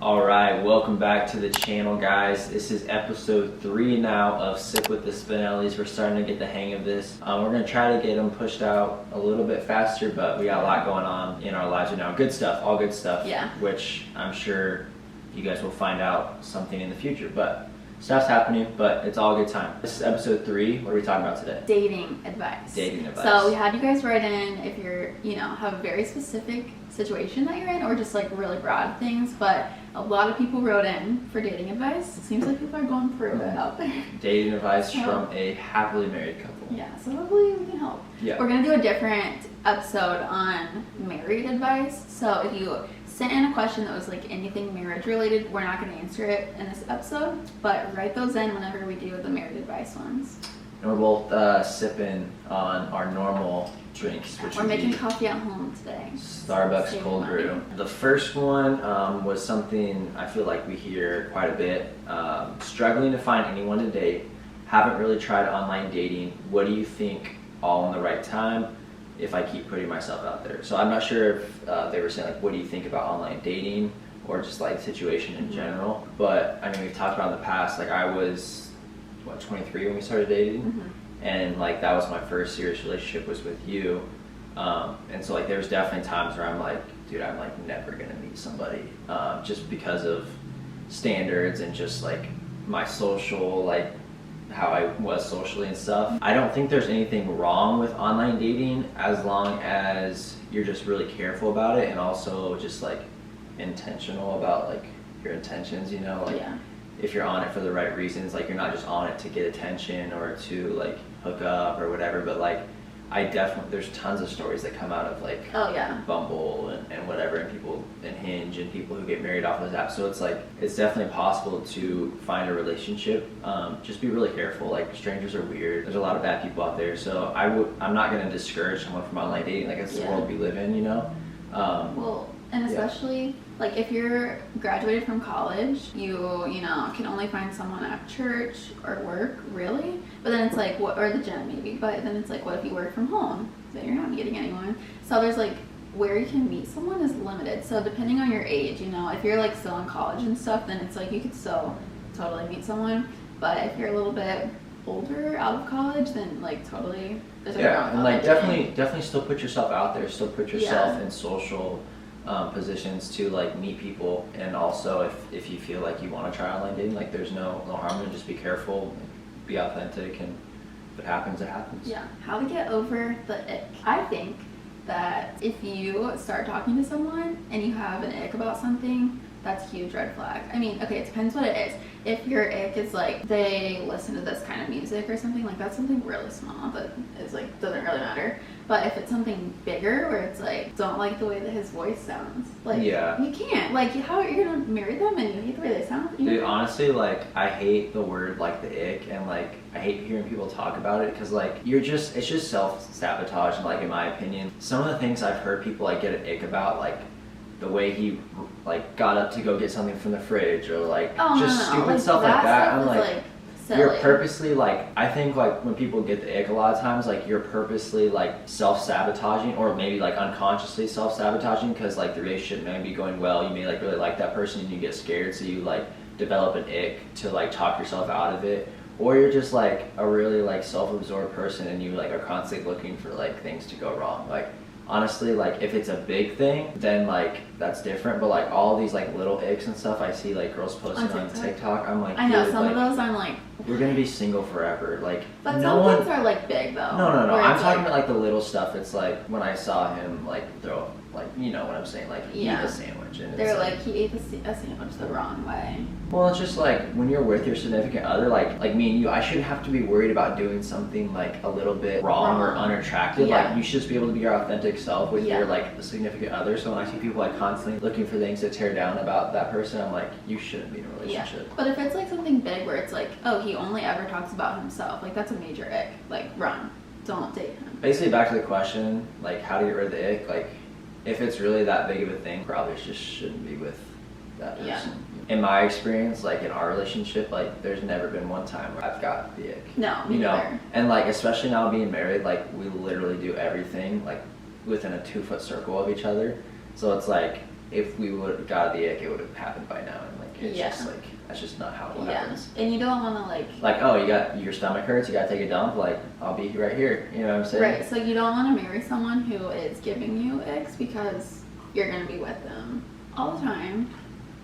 Alright, welcome back to the channel, guys. This is episode 3 now of SIP with the Spinelli's. We're starting to get the hang of this. We're going to try to get them pushed out a little bit faster, but we got a lot going on in our lives right now. Good stuff, all good stuff. Yeah. Which I'm sure you guys will find out something in the future. But stuff's happening, but it's all a good time. This is episode 3. What are we talking about today? Dating advice. Dating advice. So we had you guys write in if you're, have a very specific situation that you're in, or just like really broad things, but a lot of people wrote in for dating advice. It seems like people are going through it out there. Dating advice from a happily married couple. Yeah, so hopefully we can help. Yeah. We're gonna do a different episode on married advice. So if you sent in a question that was like anything marriage related, we're not gonna answer it in this episode, but write those in whenever we do the married advice ones. And we're both sipping on our normal drinks, which we're making coffee at home today. Starbucks cold brew. The first one was something I feel like we hear quite a bit. Struggling to find anyone to date. Haven't really tried online dating. What do you think all in the right time if I keep putting myself out there? So I'm not sure if they were saying like, what do you think about online dating or just like situation in general? But I mean, we've talked about in the past, like I was 23 when we started dating, and like that was my first serious relationship was with you, and so like there's definitely times where I'm like, dude, I'm like never gonna meet somebody, just because of standards and just like my social, like how I was socially and stuff. I don't think there's anything wrong with online dating as long as you're just really careful about it and also just like intentional about like your intentions, like if you're on it for the right reasons, like you're not just on it to get attention or to like hook up or whatever, but like there's tons of stories that come out of like Bumble and whatever, and people and Hinge and people who get married off those apps. So it's like it's definitely possible to find a relationship. Just be really careful. Like strangers are weird. There's a lot of bad people out there. So I'm not going to discourage someone from online dating. Like it's the world we live in, Well, and especially like if you're graduated from college, you can only find someone at church or work, really. But then it's like or the gym maybe. But then it's like, what if you work from home? Then you're not meeting anyone. So there's like where you can meet someone is limited. So depending on your age, if you're like still in college and stuff, then it's like you could still totally meet someone. But if you're a little bit older, out of college, then like totally there's and like definitely still put yourself out there, still put yourself in social positions to like meet people. And also if you feel like you want to try online dating, like there's no harm in it. Just be careful, be authentic, and if it happens, it happens. How to get over the ick. I think that if you start talking to someone and you have an ick about something, that's a huge red flag. I mean, okay, it depends what it is. If your ick is like they listen to this kind of music or something, like that's something really small that is like doesn't really matter. But if it's something bigger where it's like don't like the way that his voice sounds, like you can't. Like how are you gonna marry them and you hate the way they sound? Dude, honestly, like I hate the word like the ick, and like I hate hearing people talk about it because like it's just self-sabotage. Like in my opinion, some of the things I've heard people like get an ick about, like the way he like got up to go get something from the fridge, or like stupid like, stuff like that. I'm like you're purposely like, I think like when people get the ick a lot of times, like you're purposely like self-sabotaging, or maybe like unconsciously self-sabotaging, because like the relationship may be going well, you may like really like that person and you get scared, so you like develop an ick to like talk yourself out of it. Or you're just like a really like self-absorbed person and you like are constantly looking for like things to go wrong. Like honestly, like if it's a big thing, then like that's different. But like all these like little icks and stuff I see like girls posting on TikTok, I'm like, I know some of those I'm like, we're gonna be single forever. Like, but some things are like big though. No. I'm talking about like the little stuff. It's like when I saw him like throw, like what I'm saying, like eat a sandwich, and they're like he ate a sandwich the wrong way. Well, it's just like when you're with your significant other, like me and you, I shouldn't have to be worried about doing something like a little bit wrong or unattractive. Like you should just be able to be your authentic self with your like significant other. So when I see people like constantly looking for things to tear down about that person, I'm like, you shouldn't be in a relationship. But if it's like something big where it's like, oh, he only ever talks about himself, like that's a major ick. Like run, don't date him. Basically, back to the question, like how to get rid of the ick. Like if it's really that big of a thing, probably just shouldn't be with that person. In my experience, like in our relationship, like there's never been one time where I've got the ick. No, me neither. And like especially now being married, like we literally do everything like within a 2-foot circle of each other. So it's like if we would have got the ick, it would have happened by now. It's Yeah. just like, that's just not how it Yeah. happens. And you don't want to Like, oh, you got your stomach hurts, you gotta take a dump, like, I'll be right here. You know what I'm saying? right. So you don't want to marry someone who is giving you icks because you're gonna be with them all the time,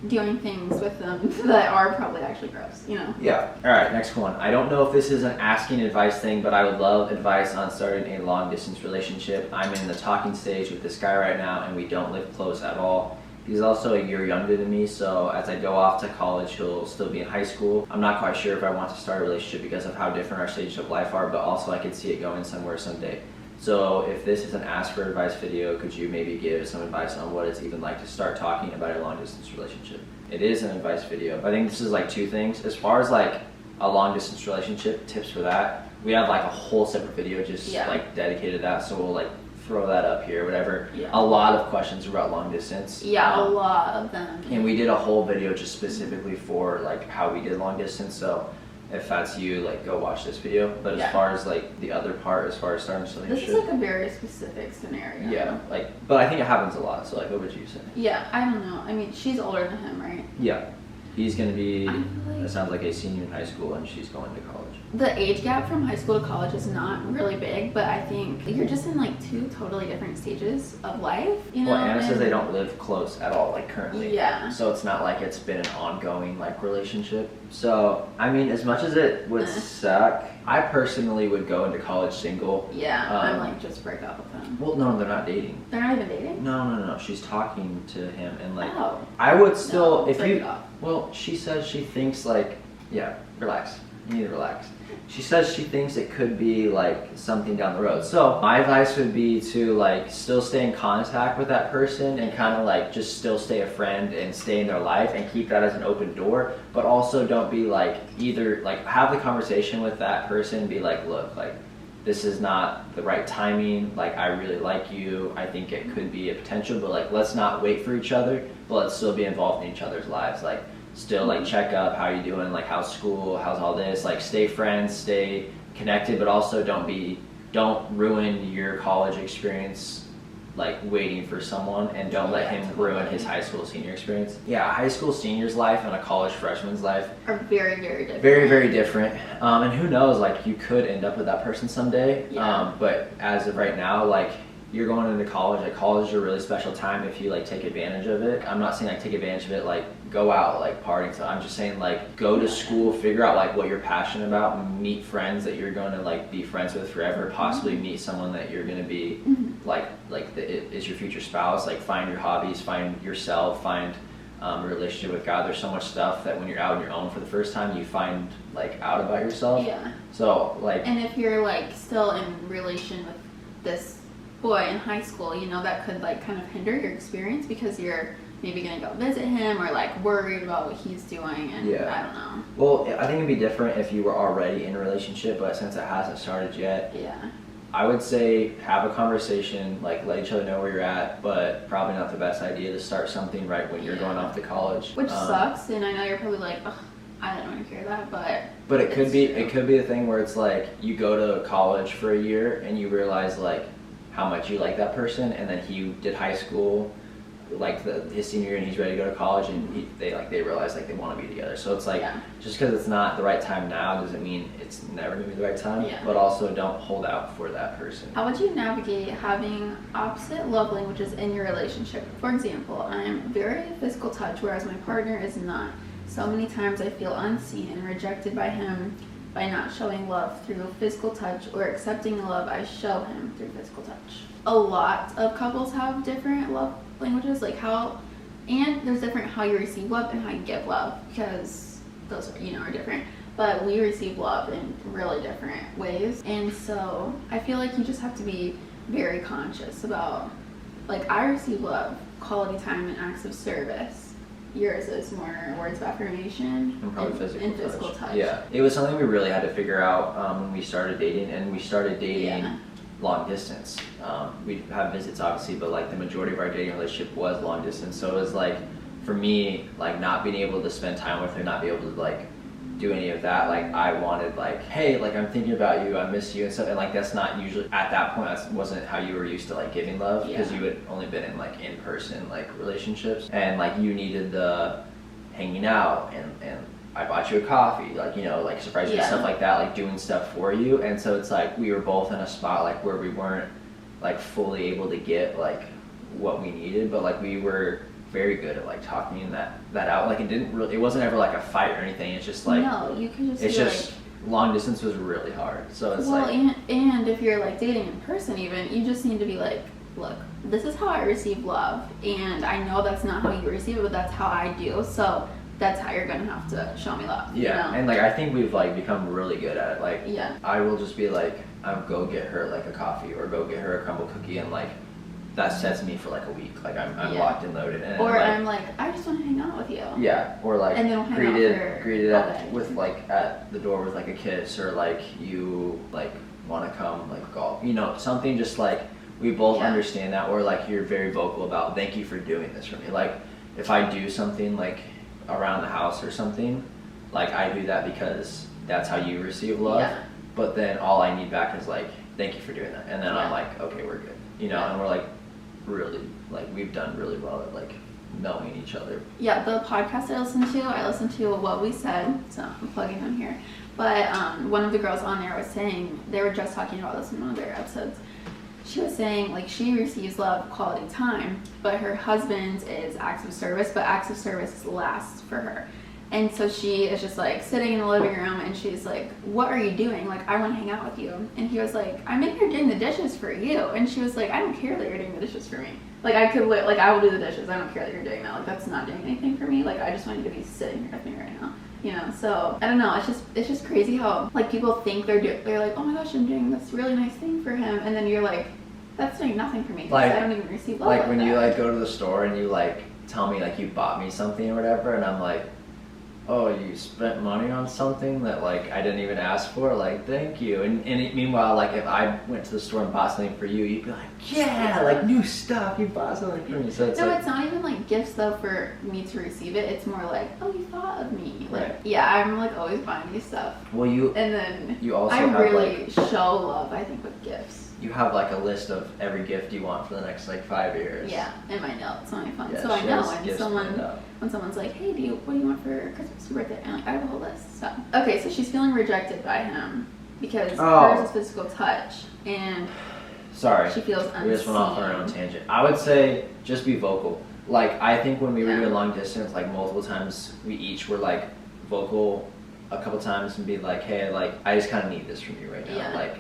doing things with them that are probably actually gross. You know. Yeah. All right, next one. I don't know if this is an asking advice thing, but I would love advice on starting a long distance relationship. I'm in the talking stage with this guy right now, and we don't live close at all. He's also a year younger than me, so as I go off to college, he'll still be in high school. I'm not quite sure if I want to start a relationship because of how different our stages of life are, but also I could see it going somewhere someday. So if this is an ask for advice video, could you maybe give some advice on what it's even like to start talking about a long distance relationship? It is an advice video. I think this is like two things. As far as like a long distance relationship, tips for that, we have like a whole separate video just like dedicated to that, so we'll like throw that up here, whatever. Yeah. A lot of questions about long distance. Yeah, a lot of them. And we did a whole video just specifically for like how we did long distance, so if that's you, like go watch this video. But as far as like the other part, as far as starting a relationship, this is like a very specific scenario. Yeah, like, but I think it happens a lot, so like what would you say? Yeah, I don't know. I mean, she's older than him, right? Yeah. He's gonna be, I feel like- it sounds like a senior in high school and she's going to college. The age gap from high school to college is not really big, but I think you're just in like two totally different stages of life. You know? Well, Anna says and- they don't live close at all, like currently. Yeah. So it's not like it's been an ongoing like relationship. So, I mean, as much as it would suck, I personally would go into college single. Yeah, I'm like, just break up with him. Well, no, they're not dating. They're not even dating? No. She's talking to him and like, Oh. I would still, No, if break you, it off. well, she says she thinks like, yeah, relax. You need to relax. She says she thinks it could be like something down the road. So my advice would be to like still stay in contact with that person and kind of like just still stay a friend and stay in their life and keep that as an open door. But also don't be like either like have the conversation with that person and be like, look, like this is not the right timing. Like I really like you. I think it could be a potential, but like let's not wait for each other, but let's still be involved in each other's lives. Like still like check up, how you doing, like how's school, how's all this, like stay friends, stay connected, but also don't ruin your college experience like waiting for someone, and don't let him ruin his high school senior experience. Yeah, a high school senior's life and a college freshman's life Are very, very different. very, very different. And who knows, like you could end up with that person someday. Yeah. But as of right now, like you're going into college. Like college is a really special time if you like take advantage of it. I'm not saying like take advantage of it, like go out, like partying. So I'm just saying like go to school, figure out like what you're passionate about, meet friends that you're going to like be friends with forever, possibly meet someone that you're going to be is your future spouse. Like find your hobbies, find yourself, find a relationship with God. There's so much stuff that when you're out on your own for the first time, you find like out about yourself. Yeah. So like. And if you're like still in relation with this boy in high school, you know, that could like kind of hinder your experience because you're maybe gonna go visit him or like worried about what he's doing, and I don't know. Well, I think it'd be different if you were already in a relationship, but since it hasn't started yet, Yeah. I would say have a conversation, like let each other know where you're at, but probably not the best idea to start something right when you're going off to college. Which sucks, and I know you're probably like, ugh, I don't want to hear that, but it could be a thing where it's like you go to college for a year and you realize like how much you like that person, and then he did high school like his senior year and he's ready to go to college, and they realize like they want to be together. So it's like just because it's not the right time now doesn't mean it's never gonna be the right time. But also don't hold out for that person. How would you navigate having opposite love languages in your relationship? For example, I'm very physical touch, whereas my partner is not. So many times I feel unseen and rejected by him by not showing love through physical touch or accepting the love I show him through physical touch. A lot of couples have different love languages, like and there's different how you receive love and how you give love, because those are different. But we receive love in really different ways, and so I feel like you just have to be very conscious about, like, I receive love, quality time, and acts of service. Yours is more words of affirmation and probably physical touch. Yeah, it was something we really had to figure out when we started dating, and we started dating long distance. We'd have visits obviously, but like the majority of our dating relationship was long distance. So it was like, for me, like not being able to spend time with her, not be able to like do any of that, like I wanted like, hey, like I'm thinking about you, I miss you and stuff, and like that's not usually, at that point that wasn't how you were used to like giving love, because you had only been in like in-person like relationships, and like you needed the, hanging out and I bought you a coffee, like, you know, like surprise you, stuff like that, like doing stuff for you. And so it's like we were both in a spot like where we weren't like fully able to get like what we needed, but like we were very good at like talking that out. Like it wasn't ever like a fight or anything. It's just like, no, you can just it's be just like, long distance was really hard. So it's well, like, and if you're like dating in person, even, you just need to be like, look, this is how I receive love, and I know that's not how you receive it, but that's how I do. So that's how you're gonna have to show me love. yeah, you know? and like I think we've like become really good at it. Like, yeah, I will just be like, I'll go get her like a coffee or go get her a crumble cookie, and like that sets me for like a week. Like I'm locked and loaded. And or like, I'm like, I just want to hang out with you. Yeah, or like and then we'll hang greeted out at, with like at the door with like a kiss, or like you like want to come like golf, you know, something just like we both understand that, or like you're very vocal about thank you for doing this for me. Like if I do something like around the house or something, like I do that because that's how you receive love. Yeah. But then all I need back is like thank you for doing that, and then I'm like, okay, we're good, you know, and we're like really like we've done really well at like knowing each other. Yeah, the podcast I listened to What We Said, so I'm plugging them here. But one of the girls on there was saying, they were just talking about this in one of their episodes. She was saying like she receives love, quality time, but her husband's is acts of service, but acts of service lasts for her. And so she is just like sitting in the living room and she's like, what are you doing? Like, I want to hang out with you. And he was like, I'm in here doing the dishes for you. And she was like, I don't care that you're doing the dishes for me. Like, I will do the dishes. I don't care that you're doing that. Like, that's not doing anything for me. Like, I just want you to be sitting here with me right now. You know, so I don't know. It's just crazy how like people think they're like, oh my gosh, I'm doing this really nice thing for him. And then you're like, that's doing nothing for me. Like, I don't even receive love. Like when that. you like go to the store and you like tell me like you bought me something or whatever, and I'm like, oh, you spent money on something that like I didn't even ask for, like thank you. And meanwhile, like if I went to the store and bought something for you, you'd be like, yeah, like new stuff, you bought something for me. So it's it's not even like gifts though for me to receive it. It's more like, oh, you thought of me. Like, right. Yeah, I'm like always buying you stuff. Well, and then you also I have, really like, show love, I think, with gifts. You have like a list of every gift you want for the next like 5 years. Yeah, in my notes on my phone. Yeah, so I know when when someone's like, hey, what do you want for Christmas or birthday? I'm like, I have a whole list. So okay, so she's feeling rejected by him because hers is physical touch, and she feels unseen. We just went off on our own tangent. I would say just be vocal. Like I think when we were doing long distance, like multiple times, we each were like vocal a couple times and be like, hey, like I just kind of need this from you right now. Yeah. Like,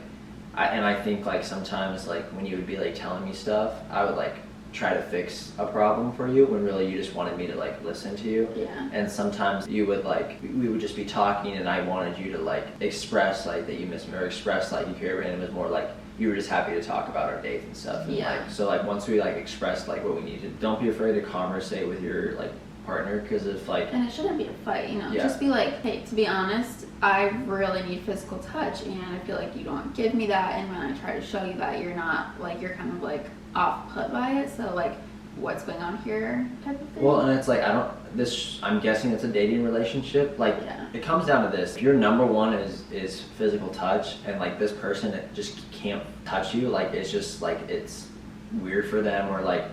I think like sometimes like when you would be like telling me stuff, I would like try to fix a problem for you when really you just wanted me to like listen to you. Yeah. And sometimes you would like, we would just be talking and I wanted you to like express like that you miss me, or express like you care, and it was more like you were just happy to talk about our dates and stuff. And like, so like once we like expressed like what we needed, don't be afraid to conversate with your like partner, because if like, and it shouldn't be a fight, you know. Just be like, hey, to be honest, I really need physical touch, and I feel like you don't give me that, and when I try to show you that, you're not like, you're kind of like off put by it. So like, what's going on here type of thing. Well, and it's like I'm guessing it's a dating relationship. Like it comes down to this: if your number one is physical touch, and like this person that just can't touch you, like it's just like it's weird for them, or like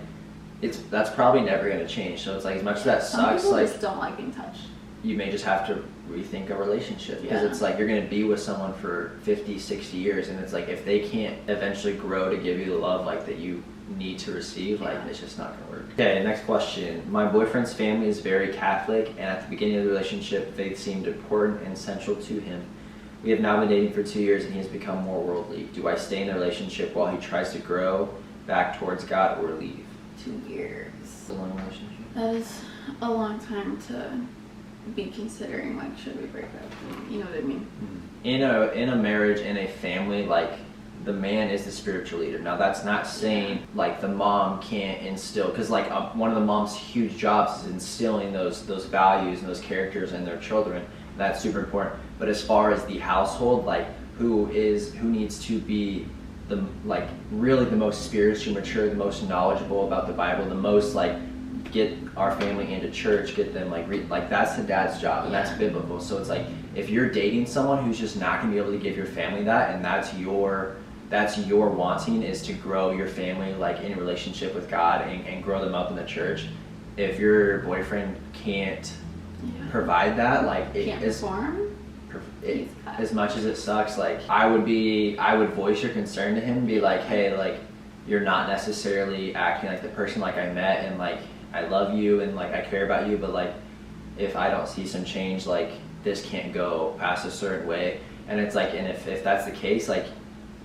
that's probably never going to change. So it's like, as much as that sucks, some people like just don't like being touched. You may just have to rethink a relationship, because it's like you're going to be with someone for 50, 60 years, and it's like if they can't eventually grow to give you the love like that you need to receive, like it's just not going to work. Okay, next question. My boyfriend's family is very Catholic, and at the beginning of the relationship, faith seemed important and central to him. We have now been dating for 2 years, and he has become more worldly. Do I stay in the relationship while he tries to grow back towards God, or leave? 2 years. A long relationship. That is a long time to be considering, like, should we break up? You know what I mean? In a marriage, in a family, like, the man is the spiritual leader. Now, that's not saying like the mom can't instill, because like one of the mom's huge jobs is instilling those values and those characters in their children. That's super important. But as far as the household, like who needs to be the like really the most spiritually mature, the most knowledgeable about the Bible, the most like get our family into church, get them like read, like that's the dad's job, and that's biblical. So it's like if you're dating someone who's just not going to be able to give your family that, and that's your wanting is to grow your family like in a relationship with God and grow them up in the church. If your boyfriend can't provide that, like can't perform. As much as it sucks, like I would voice your concern to him and be like, hey, like you're not necessarily acting like the person like I met, and like I love you and like I care about you, but like if I don't see some change, like this can't go past a certain way. And it's like, and if that's the case, like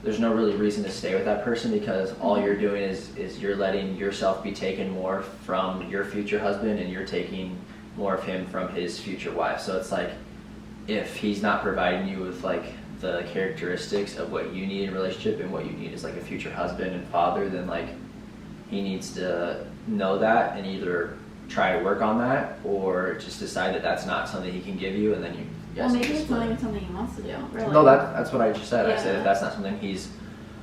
there's no really reason to stay with that person, because all you're doing is you're letting yourself be taken more from your future husband, and you're taking more of him from his future wife. So it's like, if he's not providing you with like the characteristics of what you need in a relationship, and what you need is like a future husband and father, then like he needs to know that and either try to work on that, or just decide that that's not something he can give you, and then you well, maybe it's not even something he wants to do, really. No, that's what I just said. Yeah. I said if that's not something he's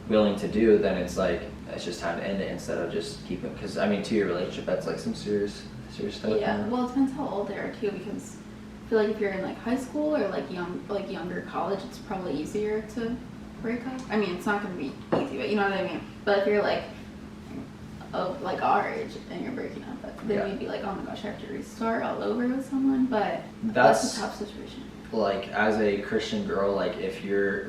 willing to do, then it's like it's just time to end it instead of just keep it. Because I mean, to your relationship, that's like some serious stuff. Yeah, well, it depends how old they are too, because I feel like if you're in like high school or like younger college, it's probably easier to break up. I mean, it's not going to be easy, but you know what I mean. But if you're like of like our age and you're breaking up, then you'd be like, oh my gosh, I have to restart all over with someone. But that's a tough situation. Like as a Christian girl, like if you're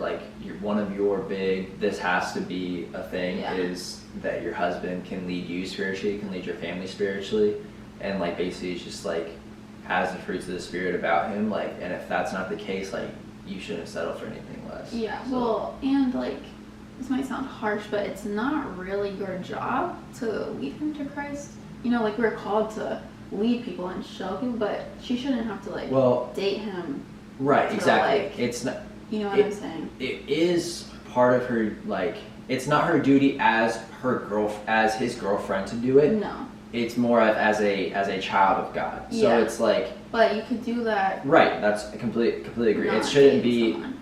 one of your big, this has to be a thing, is that your husband can lead you spiritually, can lead your family spiritually, and like basically it's just like has the fruits of the spirit about him, like, and if that's not the case, like you shouldn't settle for anything less. Yeah, so. Well, and like this might sound harsh, but it's not really your job to lead him to Christ. You know, like we're called to lead people and show people, but she shouldn't have to like date him. Right, exactly. Like, it's not. You know what I'm saying? It is part of her, like, it's not her duty as his girlfriend to do it. No. It's more of as a child of God. So it's like. But you could do that. Right. That's completely agree. It shouldn't be. Someone.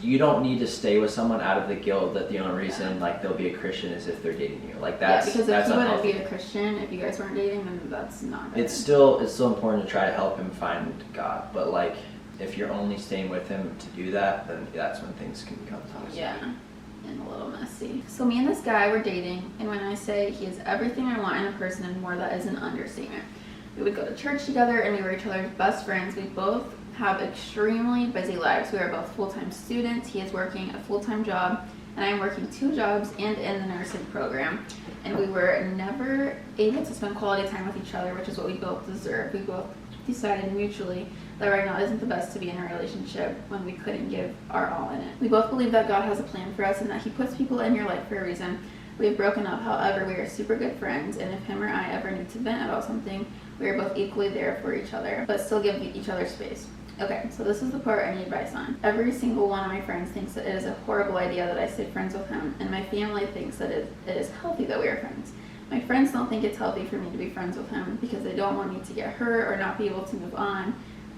You don't need to stay with someone out of the guilt that the only reason like they'll be a Christian is if they're dating you. Like that's because that's if you unhealthy. wouldn't be a Christian if you guys weren't dating, then that's not good. It's still important to try to help him find God, but like if you're only staying with him to do that, then that's when things can become toxic. Yeah, and a little messy. So me and this guy were dating, and when I say he is everything I want in a person and more, that is an understatement. We would go to church together, and we were each other's best friends. We both have extremely busy lives. We are both full-time students. He is working a full-time job, and I am working 2 jobs and in the nursing program. And we were never able to spend quality time with each other, which is what we both deserve. We both decided mutually that right now isn't the best to be in a relationship when we couldn't give our all in it. We both believe that God has a plan for us and that he puts people in your life for a reason. We have broken up, however, we are super good friends, and if him or I ever need to vent about something, we are both equally there for each other, but still give each other space. Okay, so this is the part I need advice on. Every single one of my friends thinks that it is a horrible idea that I stay friends with him, and my family thinks that it is healthy that we are friends. My friends don't think it's healthy for me to be friends with him because they don't want me to get hurt or not be able to move on.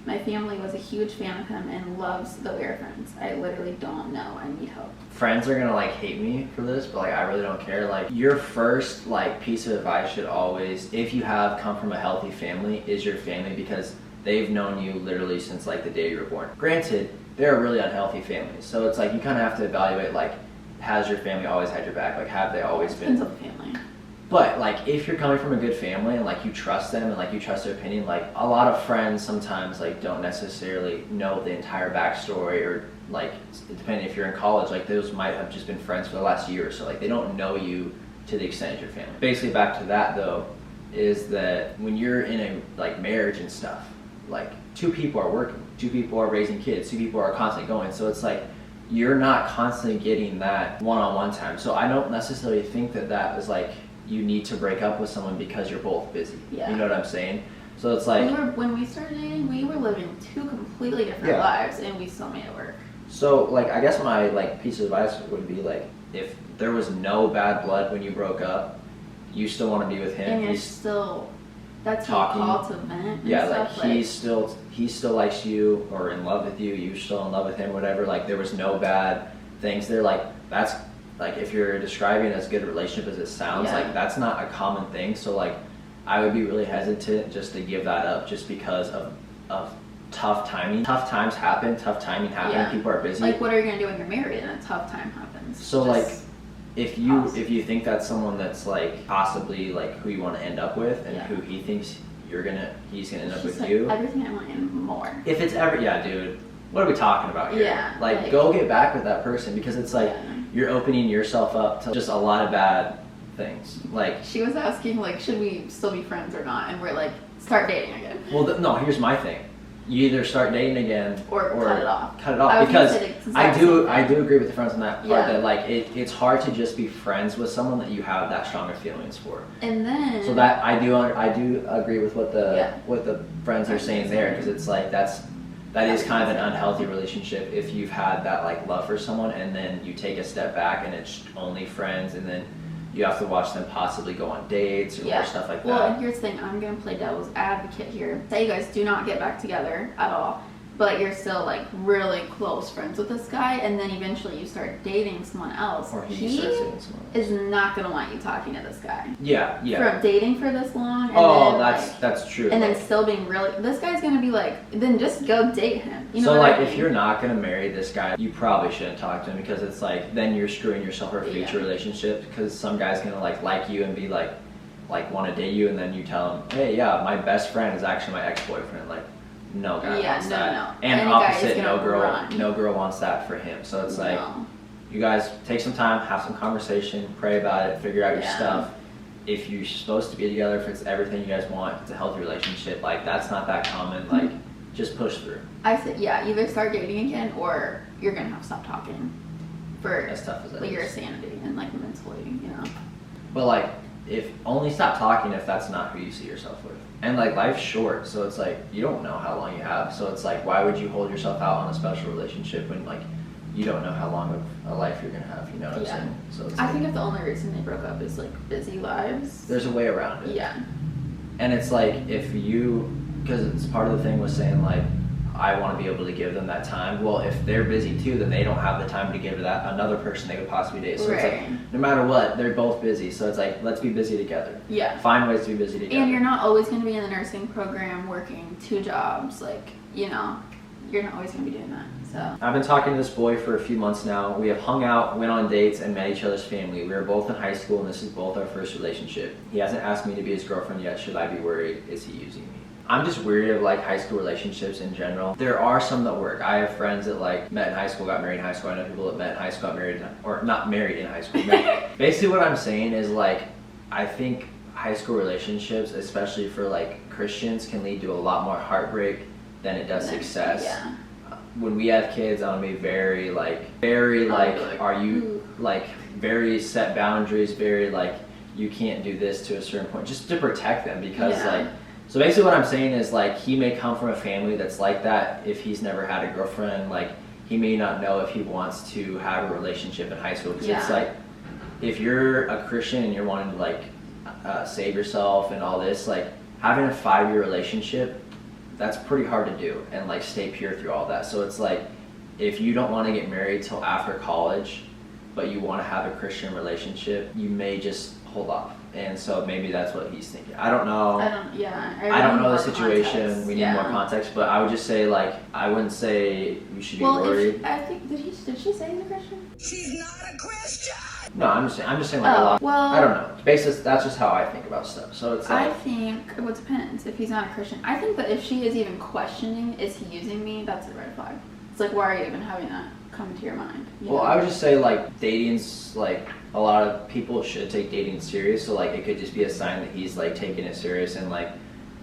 My family was a huge fan of him and loves that we are friends. I literally don't know. I need help. Friends are gonna like hate me for this, but like I really don't care. Like your first like piece of advice should always, if you have come from a healthy family, is your family, because they've known you literally since like the day you were born. Granted, they're really unhealthy families, so it's like you kind of have to evaluate like, has your family always had your back? Like have they always been? Depends on the family. But like if you're coming from a good family and like you trust them and like you trust their opinion, like a lot of friends sometimes like don't necessarily know the entire backstory, or like depending if you're in college, like those might have just been friends for the last year or so. Like they don't know you to the extent of your family. Basically back to that though, is that when you're in a like marriage and stuff, like 2 people are working, 2 people are raising kids, 2 people are constantly going. So it's like you're not constantly getting that one-on-one time. So I don't necessarily think that is like you need to break up with someone because you're both busy. Yeah. You know what I'm saying? So it's like when we started dating, we were living 2 completely different lives, and we still made it work. So like I guess my like piece of advice would be like, if there was no bad blood when you broke up, you still want to be with him. And you're still that's talking. Call to vent. And yeah, stuff, like he still likes you or in love with you. You're still in love with him, whatever. Like there was no bad things there. Like that's. Like if you're describing as good a relationship as it sounds, like that's not a common thing. So like I would be really hesitant just to give that up just because of tough timing. Tough times happen, tough timing happen, people are busy. Like what are you gonna do when you're married and a tough time happens? So like if you think that's someone that's like possibly like who you want to end up with and who he thinks he's gonna end up She's with like, you. everything I want and more. If it's ever, yeah, dude, what are we talking about here? Yeah, like go get back with that person, because it's like you're opening yourself up to just a lot of bad things. Like she was asking, like, should we still be friends or not? And we're like, start dating again. Well, no, here's my thing. You either start dating again or cut it off. Cut it off, because I do agree with the friends on that part that like it's hard to just be friends with someone that you have that stronger feelings for. And then so that I do agree with what the friends are saying there, because it's like that is kind of an unhealthy relationship if you've had that like love for someone and then you take a step back and it's only friends, and then you have to watch them possibly go on dates or more stuff like that. Well, and here's the thing, I'm going to play devil's advocate here. Say you guys do not get back together at all, but you're still like really close friends with this guy, and then eventually you start dating someone else. Or he starts dating someone else. Is not going to want you talking to this guy. Yeah. From dating for this long. And that's true. And then still being really, this guy's going to be like, then just go date him. You know so like I mean? if you're not going to marry this guy, you probably shouldn't talk to him, because it's like then you're screwing yourself for a future relationship, because some guy's going to like you and be like want to date you, and then you tell him, hey, yeah, my best friend is actually my ex-boyfriend. Like, no guy wants that. No. And opposite, no girl wants that for him. So it's like, you guys take some time, have some conversation, pray about it, figure out your stuff. If you're supposed to be together, if it's everything you guys want, it's a healthy relationship, like that's not that common. Like, just push through. I said, either start dating again or you're gonna have to stop talking for as tough as that your is. sanity and like mentally, you know. But like, if only stop talking if that's not who you see yourself with. And like life's short, so it's like you don't know how long you have. So it's like, why would you hold yourself out on a special relationship when like you don't know how long of a life you're gonna have? You know what I'm saying? So it's I think if the only reason they broke up is like busy lives. There's a way around it. Yeah. And it's like because it's part of the thing was saying like, I want to be able to give them that time. Well, if they're busy too, then they don't have the time to give to that another person they could possibly date. So it's like, no matter what, they're both busy. So it's like, let's be busy together. Yeah. Find ways to be busy together. And you're not always going to be in the nursing program working 2 jobs. Like, you know, you're not always going to be doing that. So I've been talking to this boy for a few months now. We have hung out, went on dates, and met each other's family. We were both in high school, and this is both our first relationship. He hasn't asked me to be his girlfriend yet. Should I be worried? Is he using me? I'm just weary of like high school relationships in general. There are some that work. I have friends that like met in high school, got married in high school. I know people that met in high school, got married, or not married in high school. Basically what I'm saying is like, I think high school relationships, especially for like Christians, can lead to a lot more heartbreak than it does success. Yeah. When we have kids, I'm gonna be very are you like very set boundaries, very like you can't do this to a certain point, just to protect them, because like. So basically what I'm saying is like he may come from a family that's like that if he's never had a girlfriend. Like he may not know if he wants to have a relationship in high school, because it's like if you're a Christian and you're wanting to like save yourself and all this, like having a 5-year relationship, that's pretty hard to do and like stay pure through all that. So it's like if you don't want to get married till after college but you want to have a Christian relationship, you may just hold off. And so maybe that's what he's thinking. I don't know. I don't know the situation. Context. We need more context, but I would just say like I wouldn't say you should be worried. I think did she say he's a Christian? She's not a Christian. No, I'm just saying like a lot. Well, I don't know. That's just how I think about stuff. So it's like, I think it depends if he's not a Christian. I think that if she is even questioning, is he using me? That's a red flag. It's like, why are you even having that come into your mind? Well, I would just say like dating's like, a lot of people should take dating serious, so like it could just be a sign that he's like taking it serious and like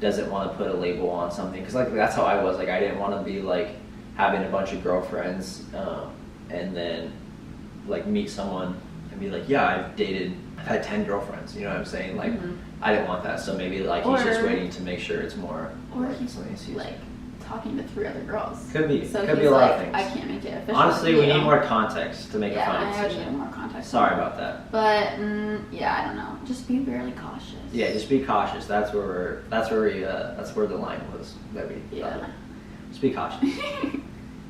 doesn't want to put a label on something, because like that's how I was. Like I didn't want to be like having a bunch of girlfriends and then like meet someone and be like, yeah, I've had 10 girlfriends, you know what I'm saying? Like I didn't want that. So maybe like he's just waiting to make sure it's more, or he's like talking to 3 other girls. Could be. So could be a lot of things. I can't make it official. Honestly, we need more context to make a final decision. I would need more context. Sorry about that. But I don't know. Just be very cautious. Yeah, just be cautious. That's where the line was that we thought of. Just be cautious.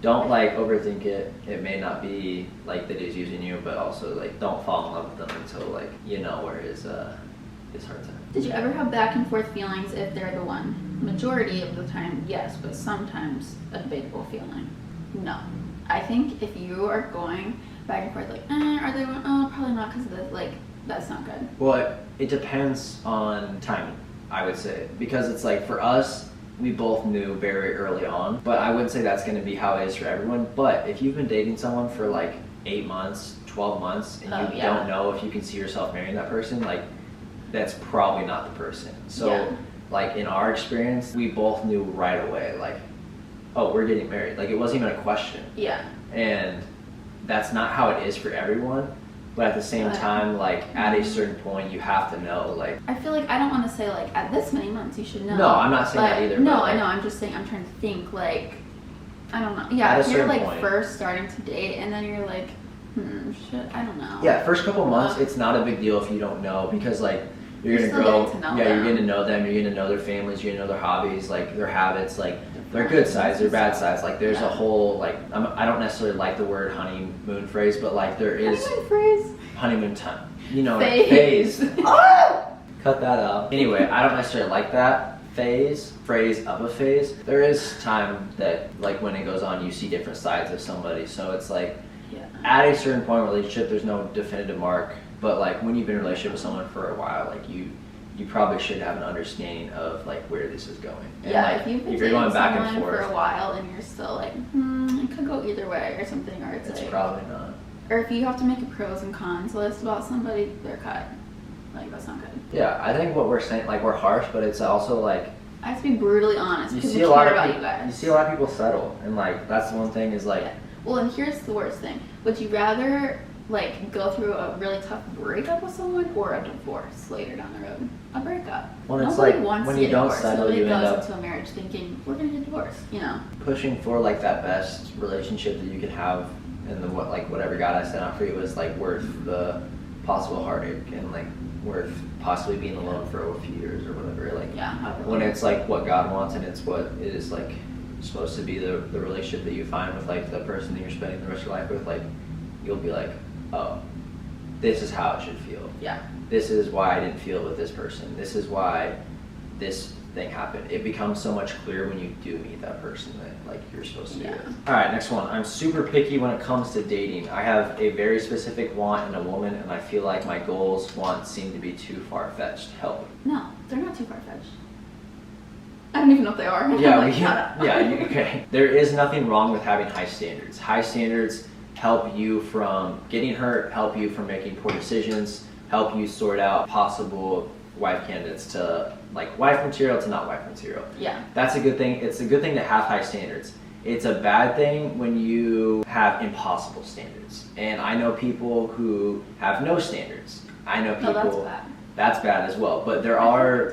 Don't like overthink it. It may not be like that he's using you, but also like don't fall in love with them until like you know where his heart's at. Did you ever have back and forth feelings if they're the one? Majority of the time, yes, but sometimes a debatable feeling. No. I think if you are going back and forth like, are they one? Oh, probably not because of this. Like, that's not good. Well, it depends on timing. I would say, because it's like for us, we both knew very early on, but I wouldn't say that's going to be how it is for everyone. But if you've been dating someone for like 8 months, 12 months, and you don't know if you can see yourself marrying that person, like that's probably not the person. So like in our experience, we both knew right away, like, oh, we're getting married. Like it wasn't even a question. Yeah. And that's not how it is for everyone. But at the same time, like at a certain point, you have to know. Like I feel like I don't want to say like at this many months you should know. No, I'm not saying that either. No, like, I know. I'm just saying I'm trying to think like I don't know. Yeah, if you're like first starting to date and then you're like, shit, I don't know. Yeah, first couple months, it's not a big deal if you don't know because like you're gonna grow. You're getting to know them. You're getting to know their families. You're gonna know their hobbies, like their habits, like their good sides, their bad sides. Like there's a whole like I don't necessarily like the word honeymoon phrase, but like there is honeymoon time. You know, phase. Cut that out. Anyway, I don't necessarily like that phrase of a phase. There is time that like when it goes on, you see different sides of somebody. So it's like at a certain point in a relationship, there's no definitive mark. But like when you've been in a relationship with someone for a while, like you probably should have an understanding of like where this is going. And like, if you're going back and forth for a while and you're still like, it could go either way or something, or it's like, probably not. Or if you have to make a pros and cons list about somebody, they're cut. Like that's not good. Yeah, I think what we're saying, like we're harsh, but it's also like I have to be brutally honest because we care about you guys. You see a lot of people settle, and like that's the one thing is like. Well, and here's the worst thing: would you rather like go through a really tough breakup with someone or a divorce later down the road? A breakup. Well, it's Nobody like wants when to you get don't divorced. settle, Nobody you end up goes into a marriage thinking we're gonna get divorced. You know, pushing for like that best relationship that you can have, and then whatever God has set out for you is like worth the possible heartache and like worth possibly being alone for a few years or whatever. Like when it's like what God wants and it's what it is like supposed to be the relationship that you find with like the person that you're spending the rest of your life with, like you'll be like, oh, this is how it should feel. Yeah. This is why I didn't feel it with this person. This is why this thing happened. It becomes so much clearer when you do meet that person that like you're supposed to be with. All right, next one. I'm super picky when it comes to dating. I have a very specific want in a woman, and I feel like my goals, wants seem to be too far-fetched. Help. No, they're not too far-fetched. I don't even know if they are. Okay. There is nothing wrong with having high standards. High standards help you from getting hurt, help you from making poor decisions, help you sort out possible wife candidates to like wife material to not wife material. Yeah. That's a good thing. It's a good thing to have high standards. It's a bad thing when you have impossible standards. And I know people who have no standards. I know people that's bad as well. But there are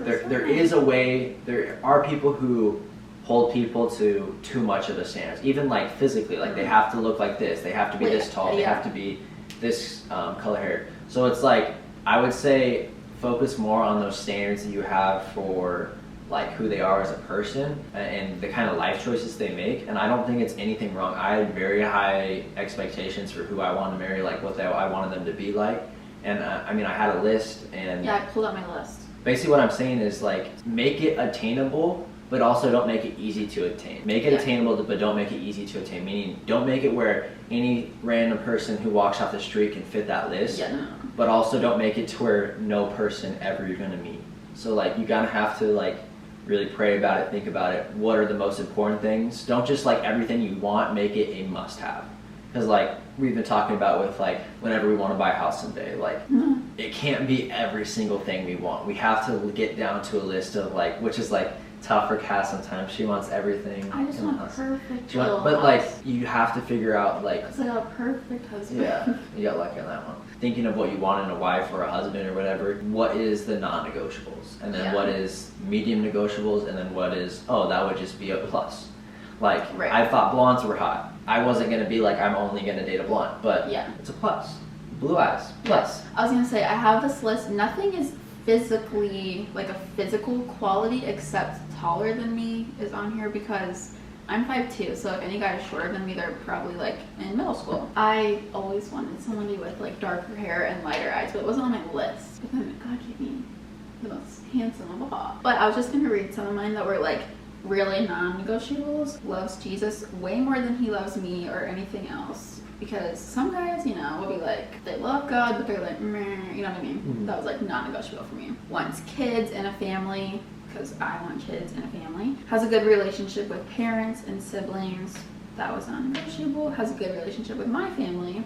people who hold people to too much of a standard. Even like physically, like they have to look like this, they have to be this tall, they have to be this color hair. So it's like I would say focus more on those standards that you have for like who they are as a person and the kind of life choices they make. And I don't think it's anything wrong. I had very high expectations for who I wanted to marry, like what I wanted them to be like. And I mean, I had a list and I pulled out my list. Basically what I'm saying is like make it attainable, but also don't make it easy to attain. Make it attainable, but don't make it easy to attain. Meaning, don't make it where any random person who walks off the street can fit that list. Yeah, no. But also don't make it to where no person ever you're gonna meet. So like you gotta have to like really pray about it, think about it. What are the most important things? Don't just like everything you want, make it a must-have. Because like we've been talking about with like whenever we want to buy a house someday, like it can't be every single thing we want. We have to get down to a list of like, which is like tough for Cass sometimes. She wants everything. I just want a perfect but like you have to figure out like it's like a perfect husband. Yeah, you got lucky on that one. Thinking of what you want in a wife or a husband or whatever, what is the non-negotiables? And then what is medium negotiables? And then what is, oh, that would just be a plus. Like, I thought blondes were hot. I wasn't going to be like, I'm only going to date a blonde. But it's a plus. Blue eyes, plus. I was going to say, I have this list. Nothing is physically, like a physical quality except taller than me is on here because I'm 5'2", so if any guy is shorter than me, they're probably like in middle school. I always wanted somebody with like darker hair and lighter eyes, but it wasn't on my list. But then God gave me the most handsome of all. But I was just gonna read some of mine that were like really non-negotiables. Loves Jesus way more than he loves me or anything else. Because some guys, you know, will be like, they love God, but they're like, meh, you know what I mean? Mm-hmm. That was like non-negotiable for me. Wants kids and a family, because I want kids and a family. Has a good relationship with parents and siblings. That was non-negotiable. Has a good relationship with my family.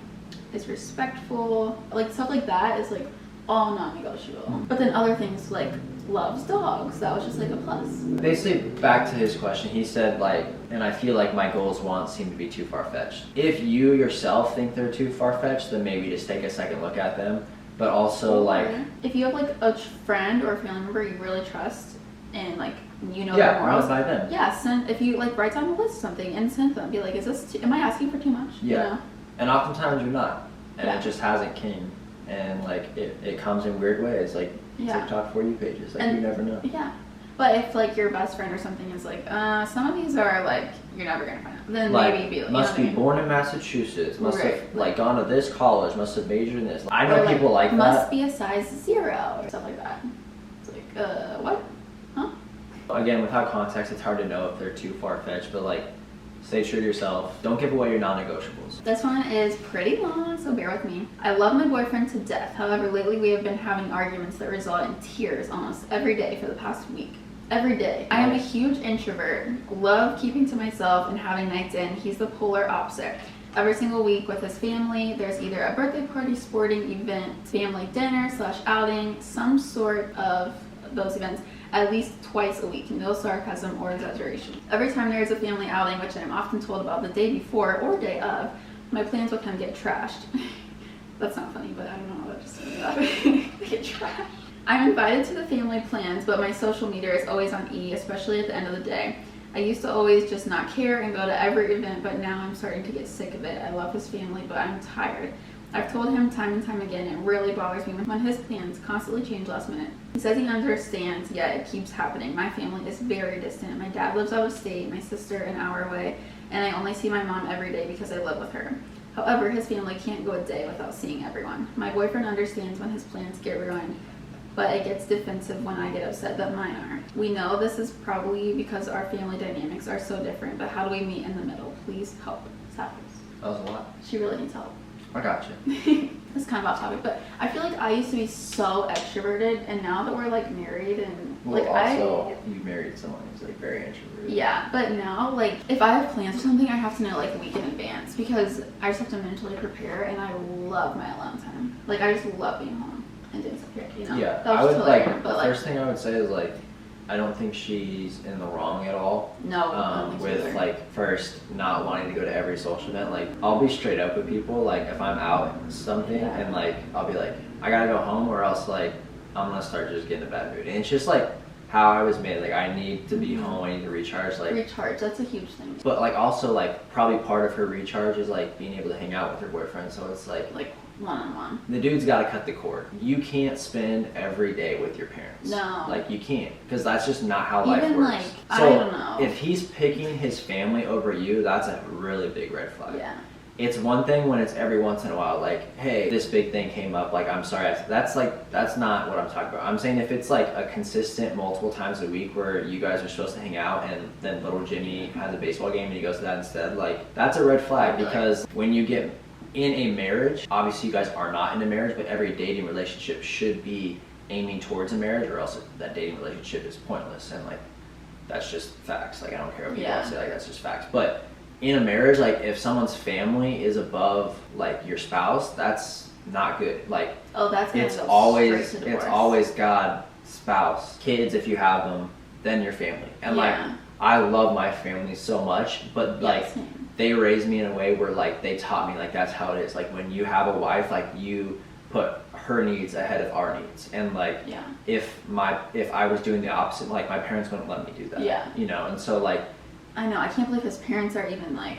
Is respectful. Like stuff like that is like all non-negotiable. But then other things like loves dogs, that was just like a plus. Basically, back to his question, he said like, and I feel like my goals, wants seem to be too far-fetched. If you yourself think they're too far-fetched, then maybe just take a second look at them. But also like, if you have like a friend or a family member you really trust and like you know yeah, their morals, run it by them. yeah, send, if you like write down a list of something and send them, be like, is this am I asking for too much? Yeah. You know? And oftentimes you're not. And Yeah. it just hasn't came. And like it comes in weird ways, like Yeah. TikTok For You pages, like And- you never know. Yeah. But if like your best friend or something is like, some of these are like you're never gonna find out, then Like, maybe be like, must you be know what born in Massachusetts, must Right. have like gone to this college, must have majored in this. I I mean? know Or, people like must that. be a size 0 or stuff like that. It's like, what? Huh? Again, without context, it's hard to know if they're too far-fetched, but like, stay true to yourself. Don't give away your non-negotiables. This one is pretty long, so bear with me. I love my boyfriend to death. However, lately we have been having arguments that result in tears almost every day for the past week. Every day. I am a huge introvert, love keeping to myself and having nights in. He's the polar opposite. Every single week with his family, there's either a birthday party, sporting event, family dinner / outing, some sort of those events at least twice a week. No sarcasm or exaggeration. Every time there is a family outing, which I'm often told about the day before or day of, my plans with him get trashed. That's not funny, but I don't know, that just made me laugh. They get trashed. I'm invited to the family plans, but my social media is always on E, especially at the end of the day. I used to always just not care and go to every event, but now I'm starting to get sick of it. I love his family, but I'm tired. I've told him time and time again, it really bothers me when his plans constantly change last minute. He says he understands, yet it keeps happening. My family is very distant. My dad lives out of state, my sister an hour away, and I only see my mom every day because I live with her. However, his family can't go a day without seeing everyone. My boyfriend understands when his plans get ruined, but it gets defensive when I get upset that mine aren't. We know this is probably because our family dynamics are so different, but how do we meet in the middle? Please help. Sappers. That was a lot. She really needs help. I got you. It's kind of off topic, but I feel like I used to be so extroverted, and now that we're like married and Well, like also, you married someone who's like very introverted. yeah, but now like if I have plans or something, I have to know like a week in advance because I just have to mentally prepare, and I love my alone time. Like I just love being home and doing stuff here, you know. Yeah, That was I would totally like, different, the but like first thing I would say is like, I don't think she's in the wrong at all. no, I don't think so With either. like first not wanting to go to every social event. Like I'll be straight up with people. Like if I'm out something Yeah. and like I'll be like I gotta go home or else like I'm gonna start just getting a bad mood. And it's just like how I was made. Like I need to be home. I need to recharge. Like recharge. That's a huge thing. but like also like probably part of her recharge is like being able to hang out with her boyfriend. So it's like Like one-on-one. the dude's got to cut the cord. You can't spend every day with your parents. No. Like you can't, because that's just not how life Even works. like So I don't know. if he's picking his family over you, that's a really big red flag. Yeah. It's one thing when it's every once in a while, like, hey, this big thing came up, like, I'm sorry. That's not what I'm talking about. I'm saying if it's like a consistent multiple times a week where you guys are supposed to hang out and then little Jimmy has a baseball game and he goes to that instead, like, that's a red flag because when you get in a marriage, obviously you guys are not in a marriage, but every dating relationship should be aiming towards a marriage or else that dating relationship is pointless and like, that's just facts. Like, I don't care what you guys say, like, that's just facts. But in a marriage, like if someone's family is above like your spouse, that's not good. Like that's gonna it's go always straight to divorce. God, spouse, kids if you have them, then your family. And like Yeah. I love my family so much, but like same. they raised me in a way where like they taught me like that's how it is. Like when you have a wife, like you put her needs ahead of our needs. And like Yeah. if I was doing the opposite, like my parents wouldn't let me do that. Yeah. You know, and so like I know, I can't believe his parents are even like,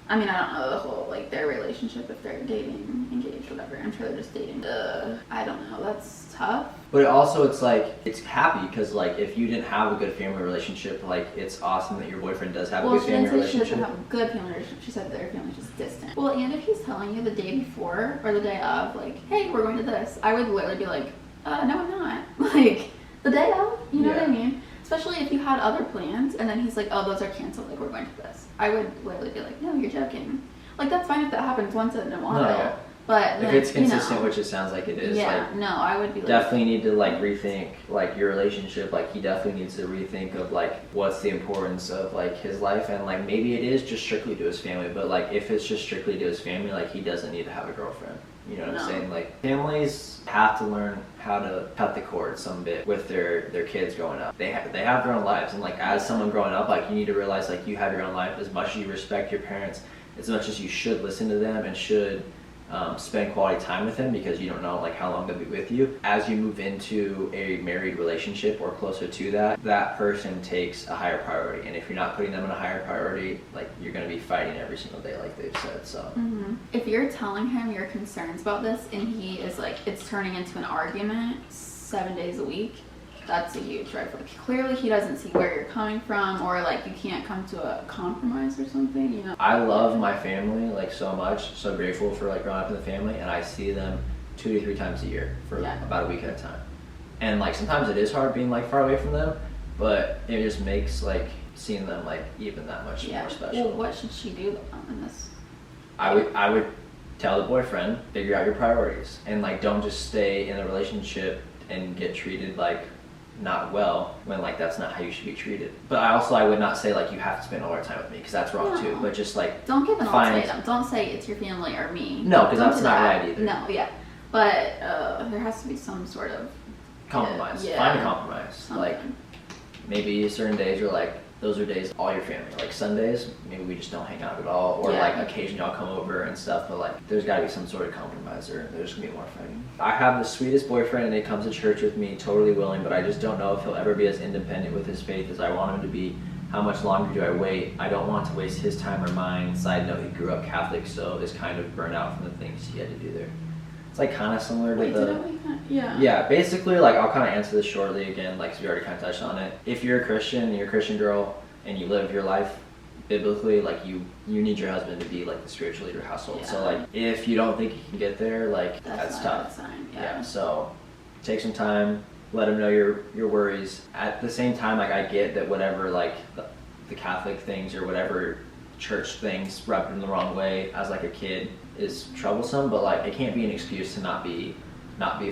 I mean, I don't know the whole, like, their relationship, if they're dating, engaged, whatever. I'm sure they're just dating. I don't know, that's tough. But also it's like, it's happy because like if you didn't have a good family relationship, like it's awesome that your boyfriend does have a Well, good she family didn't say she doesn't relationship. have a good family relationship. She said their family's just distant. Well, and if he's telling you the day before or the day of, like, hey, we're going to this, I would literally be like, no, I'm not. Like, the day of, you know what I Yeah. mean? Especially if you had other plans and then he's like, oh, those are canceled, like we're going to this. I would literally be like, no, you're joking. Like that's fine if that happens once in a while. No, yeah. But if it's consistent, which it sounds like it is, yeah, like, no, I would be like, definitely need to like rethink like your relationship. Like he definitely needs to rethink of like what's the importance of like his life, and like maybe it is just strictly to his family, but like if it's just strictly to his family, like he doesn't need to have a girlfriend. You know what I'm saying? Like families have to learn how to cut the cord some bit with their kids growing up. They have their own lives, and like as someone growing up, like you need to realize like you have your own life. As much as you respect your parents, as much as you should listen to them and should spend quality time with them, because you don't know like how long they'll be with you. As you move into a married relationship or closer to that, that person takes a higher priority, and if you're not putting them in a higher priority, like you're going to be fighting every single day, like they've said. So if you're telling him your concerns about this and he is like, it's turning into an argument 7 days a week, that's a huge red flag. Clearly he doesn't see where you're coming from, or like you can't come to a compromise or something, you know. I love my family like so much, so grateful for like growing up in the family, and I see them 2 to 3 times a year for about a week at a time. And like sometimes it is hard being like far away from them, but it just makes like seeing them like even that much more special. Well, what should she do in this? I would tell the boyfriend, figure out your priorities, and like don't just stay in a relationship and get treated like not well when like that's not how you should be treated. But I would not say like you have to spend all our time with me, because that's wrong too. But just like don't give an ultimatum. Don't say it's your family or me. No, because that's not right either. No, but there has to be some sort of compromise. Find a compromise. Something. Like maybe certain days you're like, those are days all your family. Like Sundays, maybe we just don't hang out at all, or like occasionally I'll come over and stuff. But like, there's got to be some sort of compromise, or there's gonna be more fighting. I have the sweetest boyfriend, and he comes to church with me, totally willing. But I just don't know if he'll ever be as independent with his faith as I want him to be. How much longer do I wait? I don't want to waste his time or mine. Side note: he grew up Catholic, so is kind of burnt out from the things he had to do there. It's like kind of similar to yeah, basically like I'll kind of answer this shortly again, like 'cause we already kind of touched on it. If you're a Christian, you're a Christian girl, and you live your life biblically, like you need your husband to be like the spiritual leader of your household. So like if you don't think you can get there, like that's tough. So take some time, let him know your worries. At the same time, like I get that whatever like the Catholic things or whatever church things rubbed him the wrong way as like a kid is troublesome, but like it can't be an excuse to not be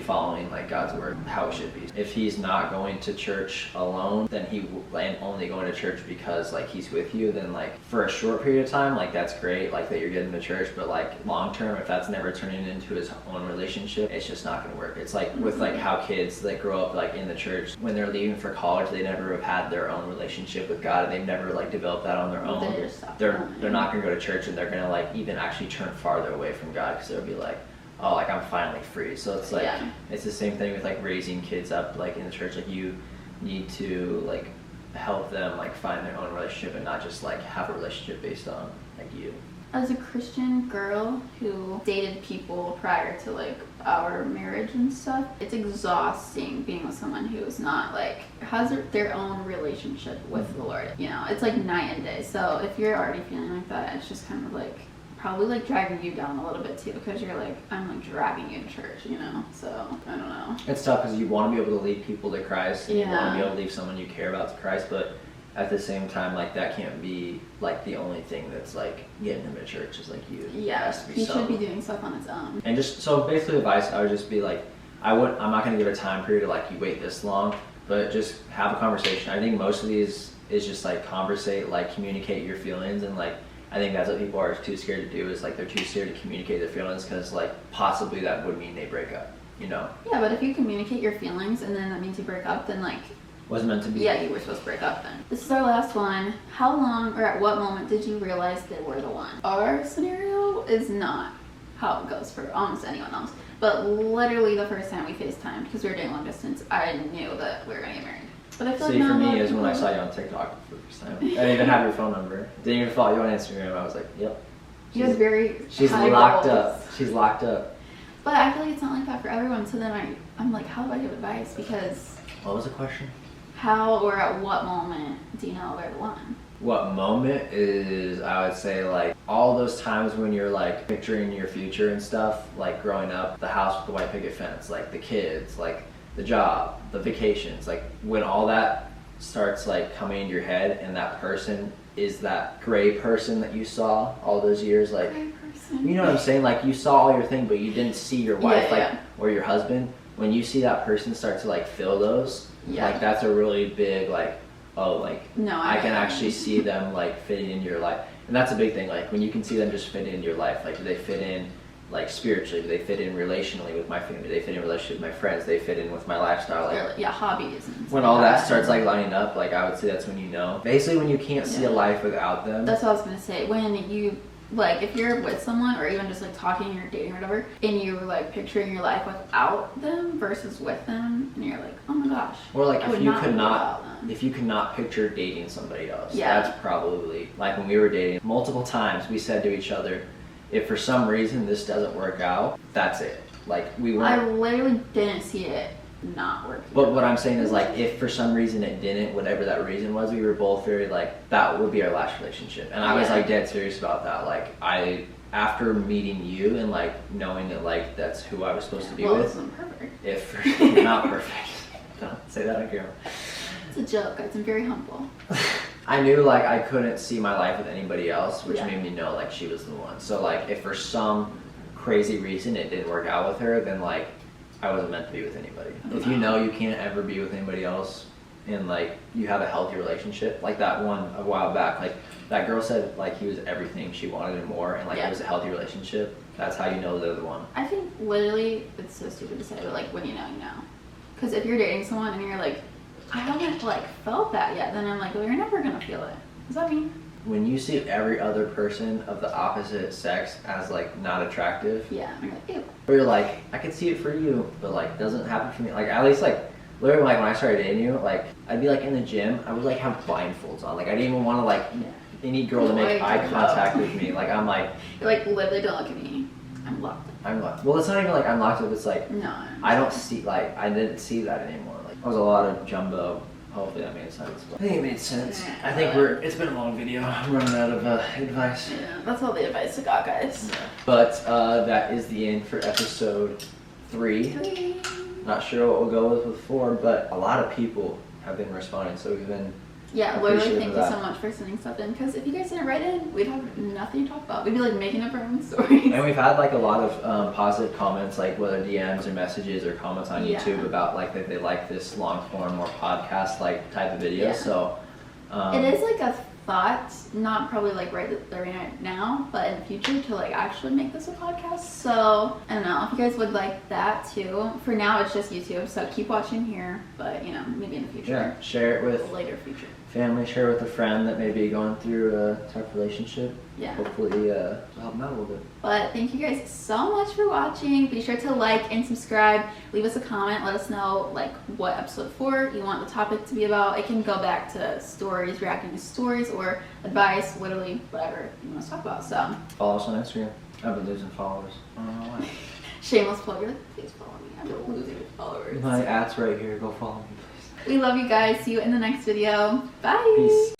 following like God's word how it should be. If he's not going to church alone, then and only going to church because like he's with you, then like for a short period of time, like that's great, like that you're getting to church, but like long term, if that's never turning into his own relationship, it's just not going to work. It's like with like how kids that grow up like in the church, when they're leaving for college, they never have had their own relationship with God, and they've never like developed that on their own. They're not going to go to church, and they're going to like even actually turn farther away from God, because they'll be like, oh, like I'm finally free. So it's like it's the same thing with like raising kids up like in the church. Like you need to like help them like find their own relationship, and not just like have a relationship based on like you. As a Christian girl who dated people prior to like our marriage and stuff, it's exhausting being with someone who is not like has their own relationship with the Lord. You know, it's like night and day. So if you're already feeling like that, it's just kind of like probably like dragging you down a little bit too, because you're like, I'm like dragging you to church, you know. So I don't know. It's tough because you want to be able to lead people to Christ, and you want to be able to lead someone you care about to Christ, but at the same time, like that can't be like the only thing that's like getting him to church. Is like you. Yeah, he should be doing stuff on his own. And just so basically, advice I would just be like, I'm not going to give a time period of like you wait this long, but just have a conversation. I think most of these is just like conversate, like communicate your feelings, and like I think that's what people are too scared to do, is like they're too scared to communicate their feelings, because like possibly that would mean they break up, you know? Yeah, but if you communicate your feelings and then that means you break up, then like wasn't meant to be. Yeah, you were supposed to break up then. This is our last one. How long or at what moment did you realize they were the one? Our scenario is not how it goes for almost anyone else, but literally the first time we FaceTimed, because we were doing long distance, I knew that we were gonna get married. But I feel like for me is when I saw you on TikTok for the first time. I didn't even have your phone number. Didn't even follow you on Instagram. I was like, yep. She's locked up. She's locked up. But I feel like it's not like that for everyone. So then I'm like, how do I give advice? Because what was the question? How or at what moment do you know they're the one? What moment is, I would say, like all those times when you're like picturing your future and stuff, like growing up, the house with the white picket fence, like the kids, like the job, the vacations, like when all that starts like coming into your head, and that person is that gray person that you saw all those years, like, Gray person. you know what I'm saying? Like, you saw all your thing, but you didn't see your wife, or your husband. When you see that person start to like fill those, like, that's a really big like, oh, like, no, I can actually see them like fitting into your life. And that's a big thing, like when you can see them just fit into your life, like do they fit in like spiritually, do they fit in relationally with my family, do they fit in relationship with my friends, they fit in with my lifestyle, like hobbies and when all that starts like lining up, like I would say that's when you know. Basically when you can't see a life without them. That's what I was gonna say. When you like, if you're with someone or even just like talking, you're dating or whatever, and you're like picturing your life without them versus with them, and you're like, oh my gosh. Or like if you could not picture dating somebody else, that's probably, like when we were dating, multiple times we said to each other, if for some reason this doesn't work out, that's it. Like we weren't. I literally didn't see it not working. But what I'm saying is like, if for some reason it didn't, whatever that reason was, we were both very like, that would be our last relationship. And I was like dead serious about that. Like after meeting you and like knowing that like that's who I was supposed to be with. Well, it wasn't perfect. If you're not perfect, don't say that on camera. It's a joke, guys. I'm very humble. I knew like I couldn't see my life with anybody else, which made me know like she was the one. So like if for some crazy reason it didn't work out with her, then like I wasn't meant to be with anybody. If you know you can't ever be with anybody else and like you have a healthy relationship, like that one a while back, like that girl said like he was everything she wanted and more, and like it was a healthy relationship, that's how you know they're the one. I think literally it's so stupid to say, but like when you know, you know. Because if you're dating someone and you're like, I haven't like felt that yet, then I'm like, well, you're never gonna feel it. Does that mean? When you see every other person of the opposite sex as like not attractive, you're like, ew. Or you're like, I could see it for you, but like doesn't happen for me. Like at least like literally like when I started dating you, like I'd be like in the gym, I would like have blindfolds on. Like I didn't even want to like any girl to make eye contact with me. Like I'm like, you're like, literally don't look at me. I'm locked up. I'm locked. Well, it's not even like I'm locked up. It's like no, I don't see, like I didn't see that anymore. Like there was a lot of jumbo. Hopefully that made sense. I think it made sense. I think it's been a long video. I'm running out of advice. Yeah, that's all the advice I got, guys. Yeah. But that is the end for episode 3. Not sure what we'll go with 4, but a lot of people have been responding, so we've been literally thank you so much for sending stuff in, because if you guys didn't write in, we'd have nothing to talk about. We'd be like making up our own stories. And we've had like a lot of positive comments, like whether DMs or messages or comments on YouTube about like that they like this long form or podcast like type of video. So it is like a thought, not probably like right now, but in the future to like actually make this a podcast. So I don't know if you guys would like that too. For now it's just YouTube, so keep watching here, but you know, maybe in the future. Yeah, share it with later future family, share with a friend that may be going through a tough relationship. Yeah. Hopefully to help them out a little bit. But thank you guys so much for watching. Be sure to like and subscribe. Leave us a comment. Let us know like what episode 4 you want the topic to be about. It can go back to stories, reacting to stories, or advice, literally whatever you want to talk about. So follow us on Instagram. I've been losing followers. I don't know why. Shameless plug. You're like, please follow me. I've been losing followers. My ad's right here. Go follow me, please. We love you guys. See you in the next video. Bye. Peace.